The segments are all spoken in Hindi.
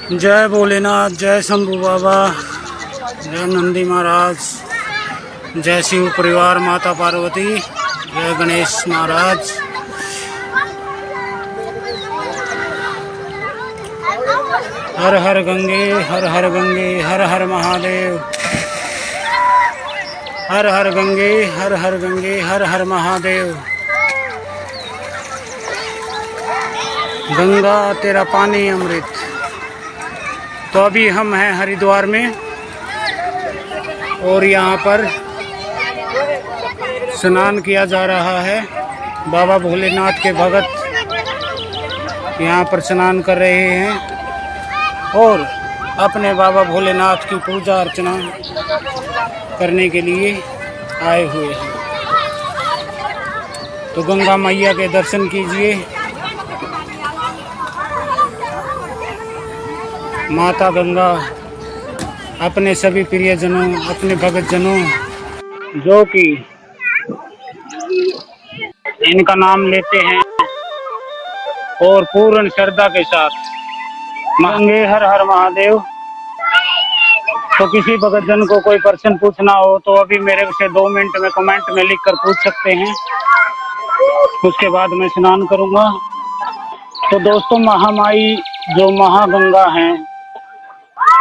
जय भोलेनाथ, जय शंभू बाबा, जय नंदी महाराज, जय शिव परिवार, माता पार्वती, जय गणेश महाराज। हर हर गंगे, हर हर गंगे, हर हर महादेव। हर हर गंगे, हर हर गंगे, हर हर महादेव। गंगा तेरा पानी अमृत। तो अभी हम हैं हरिद्वार में और यहाँ पर स्नान किया जा रहा है। बाबा भोलेनाथ के भगत यहाँ पर स्नान कर रहे हैं और अपने बाबा भोलेनाथ की पूजा अर्चना करने के लिए आए हुए हैं। तो गंगा मैया के दर्शन कीजिए। माता गंगा अपने सभी प्रियजनों, अपने भगतजनों जो कि इनका नाम लेते हैं और पूर्ण श्रद्धा के साथ मांगे हर हर महादेव। तो किसी भगतजन को कोई प्रश्न पूछना हो तो अभी मेरे से 2 मिनट में कमेंट में लिखकर पूछ सकते हैं। उसके बाद मैं स्नान करूंगा। तो दोस्तों, महामाई जो महागंगा हैं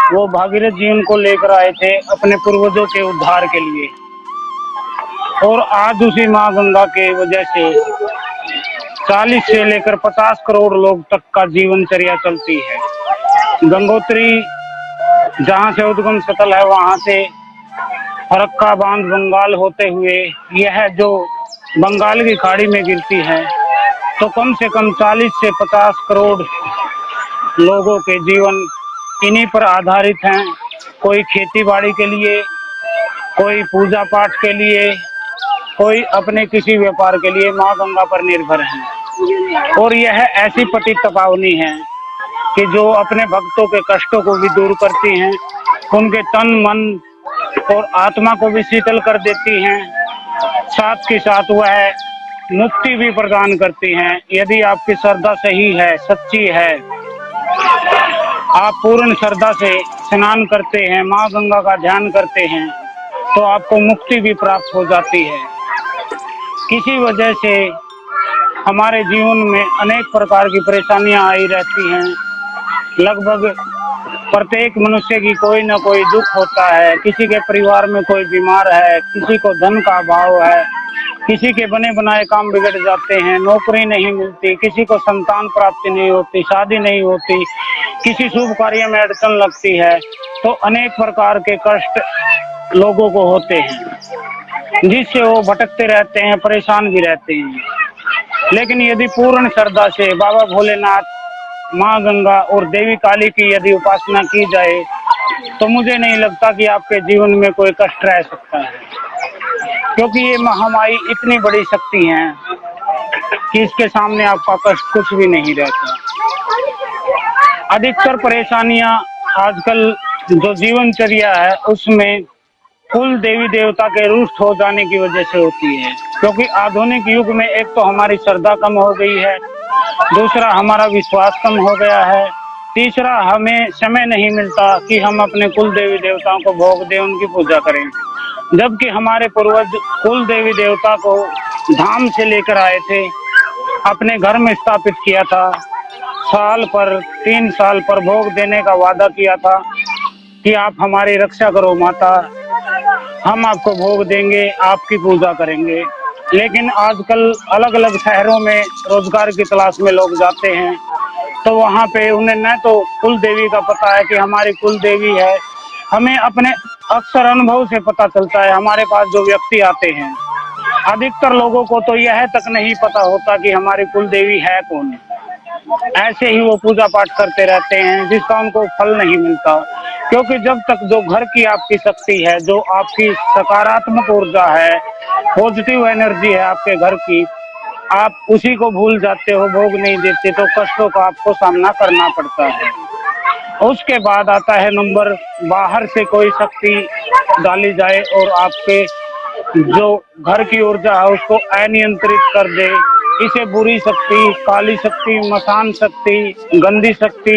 वो भागीरथ जी उनको लेकर आए थे अपने पूर्वजों के उद्धार के लिए और आज उसी माँ गंगा के वजह से 40 से लेकर 50 करोड़ लोग तक का जीवनचर्या चलती है। गंगोत्री जहाँ से उद्गम स्थल है वहां से फरक्का बांध बंगाल होते हुए यह जो बंगाल की खाड़ी में गिरती है, तो कम से कम 40 से 50 करोड़ लोगों के जीवन इन्हीं पर आधारित हैं। कोई खेती बाड़ी के लिए, कोई पूजा पाठ के लिए, कोई अपने किसी व्यापार के लिए माँ गंगा पर निर्भर है। और यह ऐसी पतित पावनी है कि जो अपने भक्तों के कष्टों को भी दूर करती हैं, उनके तन मन और आत्मा को भी शीतल कर देती हैं, साथ के साथ वह मुक्ति भी प्रदान करती हैं। यदि आपकी श्रद्धा सही है, सच्ची है, आप पूर्ण श्रद्धा से स्नान करते हैं, माँ गंगा का ध्यान करते हैं, तो आपको मुक्ति भी प्राप्त हो जाती है। किसी वजह से हमारे जीवन में अनेक प्रकार की परेशानियां आई रहती हैं। लगभग प्रत्येक मनुष्य की कोई ना कोई दुख होता है। किसी के परिवार में कोई बीमार है, किसी को धन का अभाव है, किसी के बने बनाए काम बिगड़ जाते हैं, नौकरी नहीं मिलती, किसी को संतान प्राप्ति नहीं होती, शादी नहीं होती, किसी शुभ कार्य में अड़चन लगती है। तो अनेक प्रकार के कष्ट लोगों को होते हैं जिससे वो भटकते रहते हैं, परेशान भी रहते हैं। लेकिन यदि पूर्ण श्रद्धा से बाबा भोलेनाथ, माँ गंगा और देवी काली की यदि उपासना की जाए तो मुझे नहीं लगता कि आपके जीवन में कोई कष्ट रह सकता है, क्योंकि ये महामाई इतनी बड़ी शक्ति है कि इसके सामने आपका कष्ट कुछ भी नहीं रहता। अधिकतर परेशानियां आजकल जो जीवनचर्या है उसमें कुल देवी देवता के रुष्ट हो जाने की वजह से होती है, क्योंकि आधुनिक युग में एक तो हमारी श्रद्धा कम हो गई है, दूसरा हमारा विश्वास कम हो गया है, तीसरा हमें समय नहीं मिलता कि हम अपने कुल देवी देवताओं को भोग दें, उनकी पूजा करें। जबकि हमारे पूर्वज कुल देवी देवता को धाम से लेकर आए थे, अपने घर में स्थापित किया था, साल पर 3 साल पर भोग देने का वादा किया था कि आप हमारी रक्षा करो माता, हम आपको भोग देंगे, आपकी पूजा करेंगे। लेकिन आजकल अलग अलग शहरों में रोजगार की तलाश में लोग जाते हैं, तो वहाँ पे उन्हें न तो कुल देवी का पता है कि हमारी कुल देवी है, हमें अपने अक्सर अनुभव से पता चलता है। हमारे पास जो व्यक्ति आते हैं, अधिकतर लोगों को तो यह तक नहीं पता होता कि हमारी कुल देवी है कौन। ऐसे ही वो पूजा पाठ करते रहते हैं जिसका उनको फल नहीं मिलता, क्योंकि जब तक जो घर की आपकी शक्ति है, जो आपकी सकारात्मक ऊर्जा है, पॉजिटिव एनर्जी है आपके घर की, आप उसी को भूल जाते हो, भोग नहीं देते, तो कष्टों का आपको सामना करना पड़ता है। उसके बाद आता है नंबर, बाहर से कोई शक्ति डाली जाए और आपके जो घर की ऊर्जा है उसको अनियंत्रित कर दे। इसे बुरी शक्ति, काली शक्ति, मसान शक्ति, गंदी शक्ति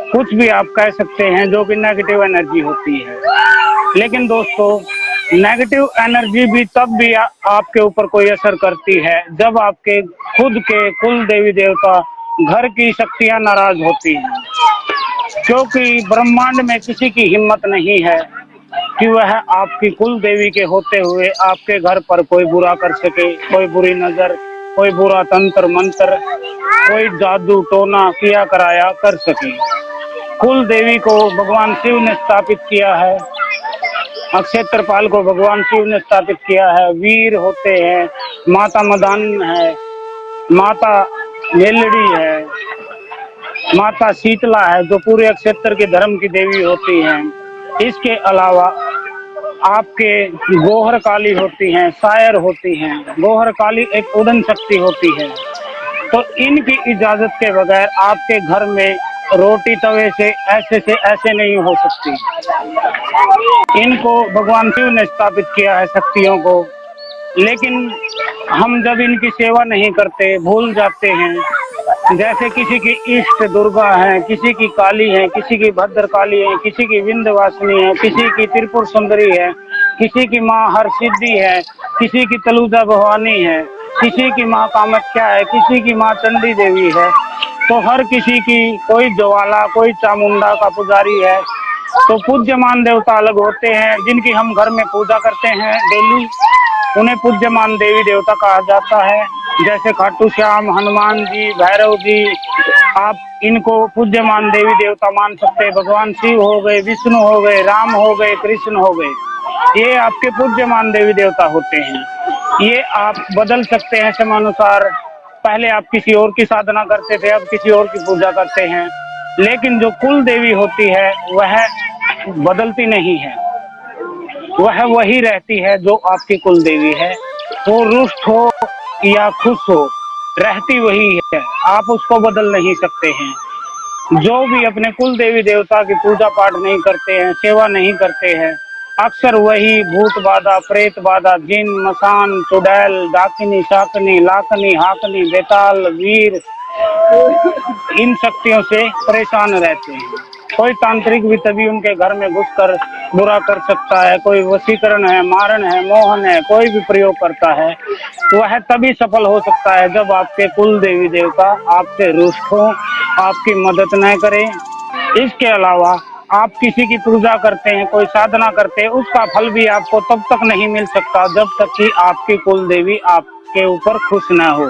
कुछ भी आप कह सकते हैं जो कि नेगेटिव एनर्जी होती है। लेकिन दोस्तों, नेगेटिव एनर्जी भी तब भी आपके ऊपर कोई असर करती है जब आपके खुद के कुल देवी देवता घर की शक्तियां नाराज होती हैं, क्योंकि ब्रह्मांड में किसी की हिम्मत नहीं है कि वह आपकी कुल देवी के होते हुए आपके घर पर कोई बुरा कर सके, कोई बुरी नजर, कोई बुरा तंत्र मंत्र, कोई जादू टोना किया कराया कर सके। कुल देवी को भगवान शिव ने स्थापित किया है, अक्षेत्रपाल को भगवान शिव ने स्थापित किया है, वीर होते हैं, माता मदान है, माता मेलड़ी है, माता शीतला है जो पूरे अक्षेत्र के धर्म की देवी होती हैं। इसके अलावा आपके गोहर काली होती हैं, शायर होती हैं। गोहर काली एक उड़न शक्ति होती है। तो इनकी इजाजत के बगैर आपके घर में रोटी तवे से ऐसे नहीं हो सकती। इनको भगवान शिव ने स्थापित किया है शक्तियों को, लेकिन हम जब इनकी सेवा नहीं करते, भूल जाते हैं। जैसे किसी की इष्ट दुर्गा है, किसी की काली है, किसी की भद्र काली है, किसी की विंध्यवासिनी है, किसी की त्रिपुर सुंदरी है, किसी की माँ हरसिद्धि है, किसी की तलुजा भवानी है, किसी की माँ कामाख्या है, किसी की माँ चंडी देवी है। तो हर किसी की कोई ज्वाला, कोई चामुंडा का पुजारी है। तो पूज्यमान देवता अलग होते हैं जिनकी हम घर में पूजा करते हैं डेली, उन्हें पूज्यमान देवी देवता कहा जाता है। जैसे खाटू श्याम, हनुमान जी, भैरव जी, आप इनको पूज्यमान देवी देवता मान सकते हैं। भगवान शिव हो गए, विष्णु हो गए, राम हो गए, कृष्ण हो गए, ये आपके पूज्यमान देवी देवता होते हैं। ये आप बदल सकते हैं समानुसार। पहले आप किसी और की साधना करते थे, अब किसी और की पूजा करते हैं, लेकिन जो कुल देवी होती है वह बदलती नहीं है, वह वही रहती है जो आपकी कुल देवी है। वो रुष्ट हो या खुश हो, रहती वही है, आप उसको बदल नहीं सकते हैं। जो भी अपने कुल देवी देवता की पूजा पाठ नहीं करते हैं, सेवा नहीं करते हैं, अक्सर वही भूत बाधा, प्रेत बाधा, जिन, मसान, चुड़ैल, डाकिनी, शाकनी, लाकनी, हाकनी, बेताल, वीर, इन शक्तियों से परेशान रहते हैं। कोई तांत्रिक भी तभी उनके घर में घुसकर बुरा कर सकता है। कोई वशीकरण है, मारण है, मोहन है, कोई भी प्रयोग करता है, वह तभी सफल हो सकता है जब आपके कुल देवी देवता आपसे रुष्ट हो, आपकी मदद न करें। इसके अलावा आप किसी की पूजा करते हैं, कोई साधना करते हैं, उसका फल भी आपको तब तक नहीं मिल सकता जब तक कि आपकी कुल देवी आपके ऊपर खुश न हो।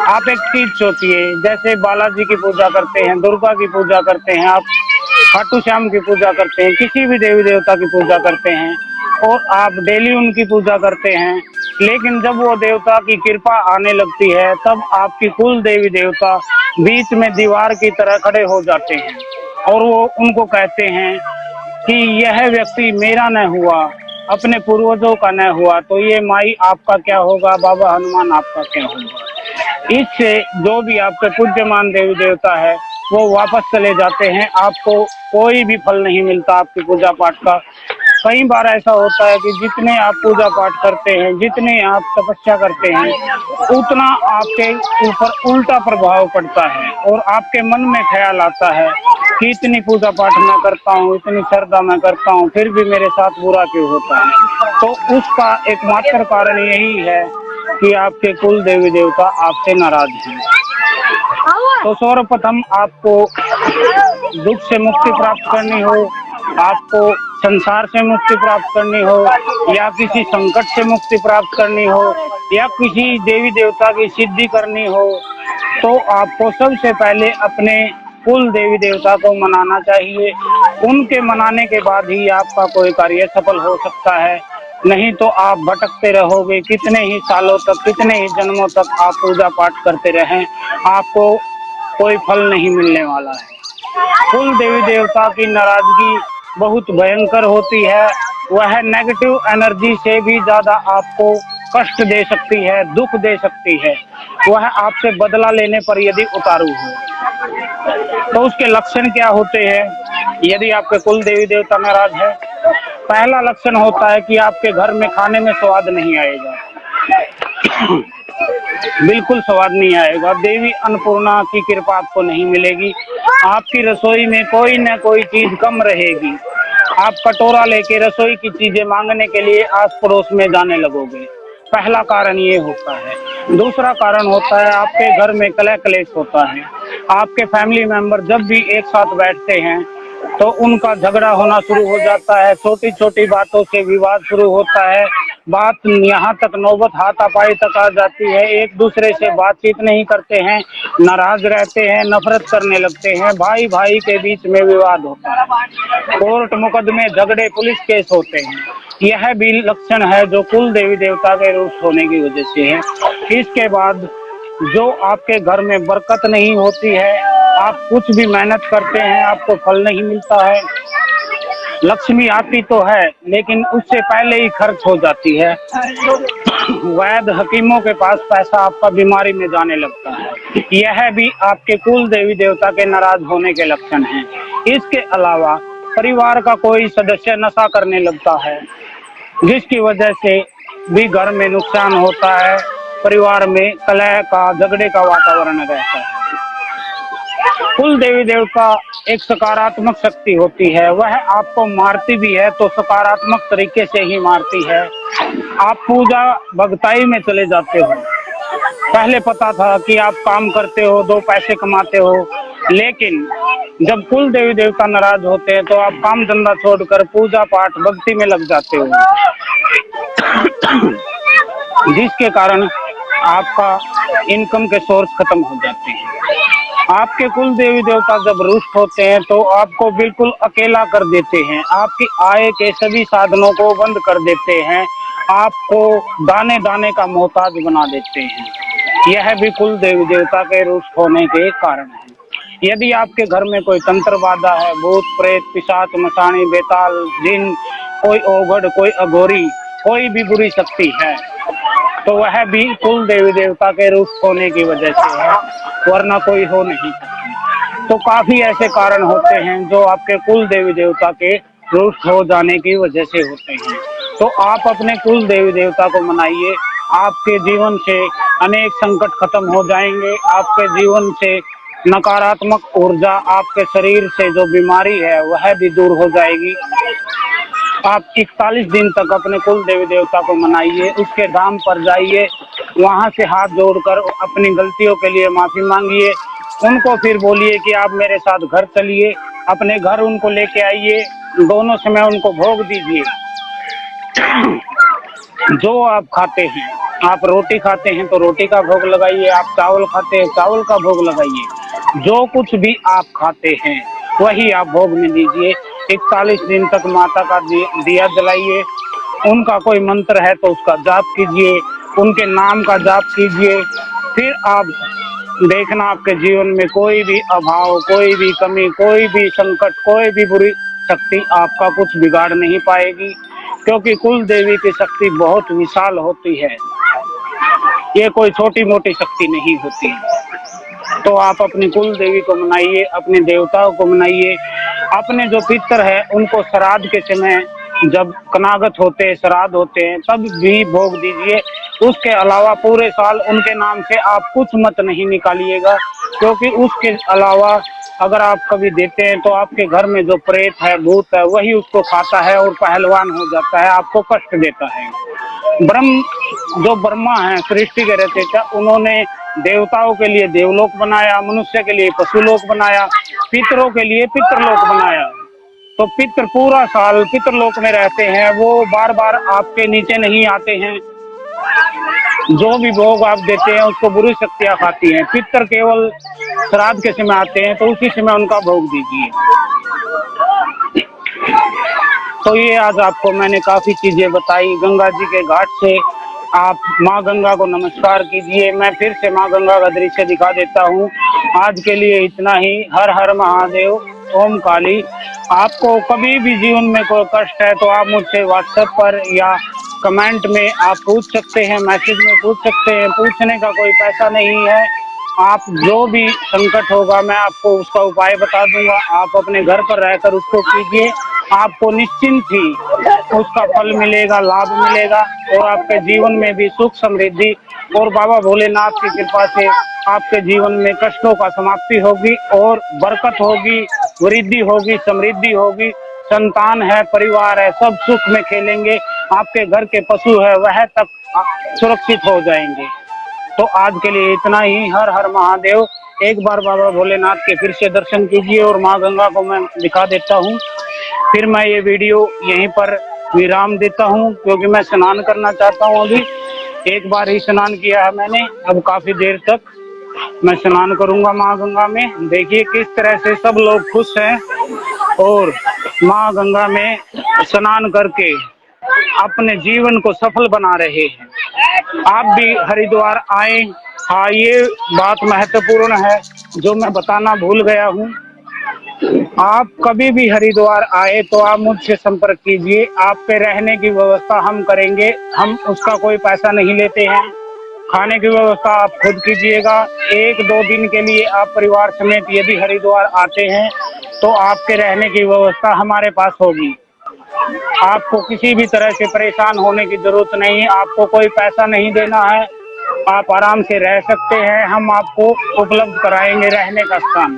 आप एक चीज सोचिए, जैसे बालाजी की पूजा करते हैं, दुर्गा की पूजा करते हैं, आप खाटू श्याम की पूजा करते हैं, किसी भी देवी देवता की पूजा करते हैं और आप डेली उनकी पूजा करते हैं, लेकिन जब वो देवता की कृपा आने लगती है तब आपकी कुल देवी देवता बीच में दीवार की तरह खड़े हो जाते हैं और वो उनको कहते हैं कि यह व्यक्ति मेरा न हुआ, अपने पूर्वजों का न हुआ, तो ये माई आपका क्या होगा, बाबा हनुमान आपका क्या होगा। इससे जो भी आपके पूज्यमान देवी देवता है वो वापस चले जाते हैं, आपको कोई भी फल नहीं मिलता आपकी पूजा पाठ का। कई बार ऐसा होता है कि जितने आप पूजा पाठ करते हैं, जितने आप तपस्या करते हैं, उतना आपके ऊपर उल्टा प्रभाव पड़ता है और आपके मन में ख्याल आता है कि इतनी पूजा पाठ मैं करता हूँ, इतनी श्रद्धा मैं करता हूँ, फिर भी मेरे साथ बुरा क्यों होता है। तो उसका एकमात्र कारण यही है कि आपके कुल देवी देवता आपसे नाराज हैं। तो सर्वप्रथम आपको दुख से मुक्ति प्राप्त करनी हो, आपको संसार से मुक्ति प्राप्त करनी हो, या किसी संकट से मुक्ति प्राप्त करनी हो, या किसी देवी देवता की सिद्धि करनी हो, तो आपको सबसे पहले अपने कुल देवी देवता को मनाना चाहिए। उनके मनाने के बाद ही आपका कोई कार्य सफल हो सकता है, नहीं तो आप भटकते रहोगे। कितने ही सालों तक, कितने ही जन्मों तक आप पूजा पाठ करते रहें, आपको कोई फल नहीं मिलने वाला है। कुल देवी देवता की नाराजगी बहुत भयंकर होती है, वह नेगेटिव एनर्जी से भी ज्यादा आपको कष्ट दे सकती है, दुख दे सकती है। वह आपसे बदला लेने पर यदि उतारू हो तो उसके लक्षण क्या होते हैं यदि आपके कुल देवी देवता नाराज है। पहला लक्षण होता है कि आपके घर में खाने में स्वाद नहीं आएगा। बिल्कुल स्वाद नहीं आएगा। देवी अन्नपूर्णा की कृपा आपको नहीं मिलेगी। आपकी रसोई में कोई न कोई चीज कम रहेगी। आप कटोरा लेके रसोई की चीजें मांगने के लिए आस पड़ोस में जाने लगोगे। पहला कारण ये होता है। दूसरा कारण होता है आपके घर में कलह कलेश होता है। आपके फैमिली मेंबर जब भी एक साथ बैठते हैं तो उनका झगड़ा होना शुरू हो जाता है। छोटी छोटी बातों से विवाद शुरू होता है। बात यहाँ तक नौबत हाथापाई तक आ जाती है। एक दूसरे से बातचीत नहीं करते हैं, नाराज रहते हैं, नफरत करने लगते हैं। भाई भाई के बीच में विवाद होता है, कोर्ट मुकदमे झगड़े पुलिस केस होते हैं। यह भी लक्षण है जो कुल देवी देवता के रूप होने की वजह से है। इसके बाद जो आपके घर में बरकत नहीं होती है, आप कुछ भी मेहनत करते हैं आपको फल नहीं मिलता है। लक्ष्मी आती तो है लेकिन उससे पहले ही खर्च हो जाती है। वैद्य हकीमों के पास पैसा आपका बीमारी में जाने लगता है। यह भी आपके कुल देवी देवता के नाराज होने के लक्षण हैं। इसके अलावा परिवार का कोई सदस्य नशा करने लगता है, जिसकी वजह से भी घर में नुकसान होता है। परिवार में कलह का झगड़े का वातावरण रहता है। कुल देवी देवता एक सकारात्मक शक्ति होती है। वह आपको मारती भी है तो सकारात्मक तरीके से ही मारती है। आप पूजा भगताई में चले जाते हो। पहले पता था कि आप काम करते हो, दो पैसे कमाते हो, लेकिन जब कुल देवी देवता नाराज होते हैं तो आप काम धंधा छोड़कर पूजा पाठ भक्ति में लग जाते हो, जिसके कारण आपका इनकम के सोर्स खत्म हो जाते हैं। आपके कुल देवी देवता जब रुष्ट होते हैं तो आपको बिल्कुल अकेला कर देते हैं। आपकी आय के सभी साधनों को बंद कर देते हैं। आपको दाने दाने का मोहताज बना देते हैं। यह भी कुल देवी देवता के रुष्ट होने के कारण है। यदि आपके घर में कोई तंत्र बाधा है, भूत प्रेत पिशाच मसाणी बेताल जिन, कोई ओघड़ कोई अघोरी, कोई भी बुरी शक्ति है, तो वह भी कुल देवी देवता के रुष्ट होने की वजह से है, वरना कोई हो नहीं सकती। तो काफी ऐसे कारण होते हैं जो आपके कुल देवी देवता के रुष्ट हो जाने की वजह से होते हैं। तो आप अपने कुल देवी देवता को मनाइए। आपके जीवन से अनेक संकट खत्म हो जाएंगे। आपके जीवन से नकारात्मक ऊर्जा, आपके शरीर से जो बीमारी है वह भी दूर हो जाएगी। आप 41 दिन तक अपने कुल देवी देवता को मनाइए। उसके धाम पर जाइए, वहां से हाथ जोड़कर अपनी गलतियों के लिए माफी मांगिए। उनको फिर बोलिए कि आप मेरे साथ घर चलिए, अपने घर उनको लेके आइए, दोनों समय उनको भोग दीजिए। जो आप खाते हैं, आप रोटी खाते हैं तो रोटी का भोग लगाइए, आप चावल खाते हैं चावल का भोग लगाइए। जो कुछ भी आप खाते हैं वही आप भोग में दीजिए। 41 दिन तक माता का दिया जलाइए। उनका कोई मंत्र है तो उसका जाप कीजिए, उनके नाम का जाप कीजिए। फिर आप देखना आपके जीवन में कोई भी अभाव, कोई भी कमी, कोई भी संकट, कोई भी बुरी शक्ति आपका कुछ बिगाड़ नहीं पाएगी, क्योंकि कुल देवी की शक्ति बहुत विशाल होती है। ये कोई छोटी मोटी शक्ति नहीं होती। तो आप अपनी कुल देवी को मनाइए, अपने देवताओं को मनाइए। अपने जो पितर है उनको श्राद्ध के समय, जब कनागत होते हैं, श्राद्ध होते हैं, तब भी भोग दीजिए। उसके अलावा पूरे साल उनके नाम से आप कुछ मत नहीं निकालिएगा, क्योंकि उसके अलावा अगर आप कभी देते हैं तो आपके घर में जो प्रेत है, भूत है, वही उसको खाता है और पहलवान हो जाता है, आपको कष्ट देता है। जो ब्रह्मा है सृष्टि के रचयिता, उन्होंने देवताओं के लिए देवलोक बनाया, मनुष्य के लिए पशुलोक बनाया, पितरों के लिए पितरलोक बनाया। तो पितर पूरा साल पितरलोक में रहते हैं, वो बार बार आपके नीचे नहीं आते हैं। जो भी भोग आप देते हैं उसको बुरी शक्तियां खाती हैं। पितर केवल श्राद्ध के समय आते हैं तो उसी समय उनका भोग दीजिए। तो ये आज आपको मैंने काफी चीजें बताई। गंगा जी के घाट से आप माँ गंगा को नमस्कार कीजिए। मैं फिर से माँ गंगा का दृश्य दिखा देता हूँ। आज के लिए इतना ही। हर हर महादेव, ओम काली। आपको कभी भी जीवन में कोई कष्ट है तो आप मुझसे व्हाट्सएप पर या कमेंट में आप पूछ सकते हैं, मैसेज में पूछ सकते हैं। पूछने का कोई पैसा नहीं है। आप जो भी संकट होगा मैं आपको उसका उपाय बता दूंगा। आप अपने घर पर रहकर उसको कीजिए, आपको निश्चिंत ही उसका फल मिलेगा, लाभ मिलेगा और आपके जीवन में भी सुख समृद्धि और बाबा भोलेनाथ की कृपा से आपके जीवन में कष्टों का समाप्ति होगी और बरकत होगी, वृद्धि होगी, समृद्धि होगी। संतान है, परिवार है, सब सुख में खेलेंगे। आपके घर के पशु है वह तक सुरक्षित हो जाएंगे। तो आज के लिए इतना ही। हर हर महादेव। एक बार बाबा भोलेनाथ के फिर से दर्शन कीजिए और माँ गंगा को मैं दिखा देता हूँ। फिर मैं ये वीडियो यहीं पर विराम देता हूँ क्योंकि मैं स्नान करना चाहता हूँ। अभी एक बार ही स्नान किया है मैंने, अब काफी देर तक मैं स्नान करूंगा माँ गंगा में। देखिए किस तरह से सब लोग खुश हैं और माँ गंगा में स्नान करके अपने जीवन को सफल बना रहे हैं। आप भी हरिद्वार आए। हाँ, ये बात महत्वपूर्ण है जो मैं बताना भूल गया हूँ। आप कभी भी हरिद्वार आए तो आप मुझसे संपर्क कीजिए। आप पे रहने की व्यवस्था हम करेंगे, हम उसका कोई पैसा नहीं लेते हैं। खाने की व्यवस्था आप खुद कीजिएगा। 1-2 दिन के लिए आप परिवार समेत यदि हरिद्वार आते हैं तो आपके रहने की व्यवस्था हमारे पास होगी। आपको किसी भी तरह से परेशान होने की जरूरत नहीं, आपको कोई पैसा नहीं देना है, आप आराम से रह सकते हैं। हम आपको उपलब्ध कराएंगे रहने का स्थान।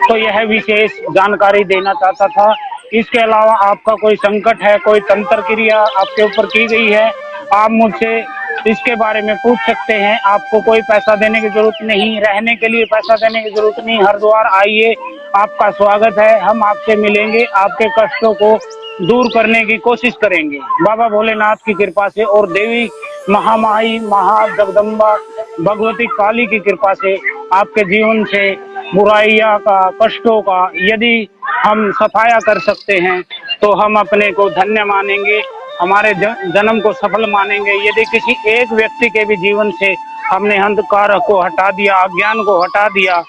तो यह विशेष जानकारी देना चाहता था। इसके अलावा आपका कोई संकट है, कोई तंत्र क्रिया आपके ऊपर की गई है, आप मुझसे इसके बारे में पूछ सकते हैं। आपको कोई पैसा देने की जरूरत नहीं, रहने के लिए पैसा देने की जरूरत नहीं। हरिद्वार आइए, आपका स्वागत है। हम आपसे मिलेंगे, आपके कष्टों को दूर करने की कोशिश करेंगे बाबा भोलेनाथ की कृपा से और देवी महामाई महाजगदम्बा भगवती काली की कृपा से। आपके जीवन से बुराइयां का, कष्टों का यदि हम सफाया कर सकते हैं तो हम अपने को धन्य मानेंगे, हमारे जन्म को सफल मानेंगे। यदि किसी एक व्यक्ति के भी जीवन से हमने अंधकार को हटा दिया, अज्ञान को हटा दिया,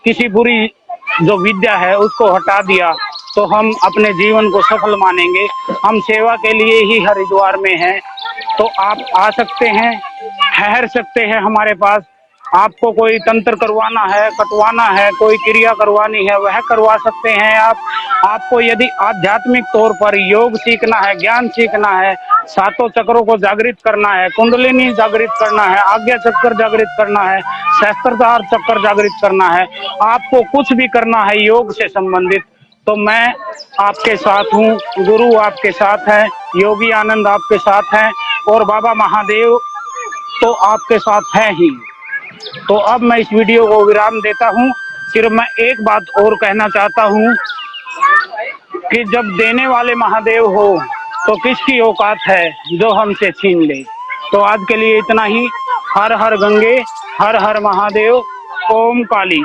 किसी बुरी जो विद्या है उसको हटा दिया, तो हम अपने जीवन को सफल मानेंगे। हम सेवा के लिए ही हरिद्वार में हैं, तो आप आ सकते हैं, ठहर सकते हैं हमारे पास। आपको कोई तंत्र करवाना है, कटवाना है, कोई क्रिया करवानी है, वह करवा सकते हैं आप। आपको यदि आध्यात्मिक तौर पर योग सीखना है, ज्ञान सीखना है, सातों चक्रों को जागृत करना है, कुंडलिनी जागृत करना है, आज्ञा चक्र जागृत करना है, सहस्त्रधार चक्र जागृत करना है, आपको कुछ भी करना है योग से संबंधित, तो मैं आपके साथ हूँ। गुरु आपके साथ है, योगी आनंद आपके साथ है और बाबा महादेव तो आपके साथ है ही। तो अब मैं इस वीडियो को विराम देता हूँ। सिर्फ मैं एक बात और कहना चाहता हूँ कि जब देने वाले महादेव हो तो किसकी औकात है जो हमसे छीन ले। तो आज के लिए इतना ही। हर हर गंगे, हर हर महादेव, ओम काली।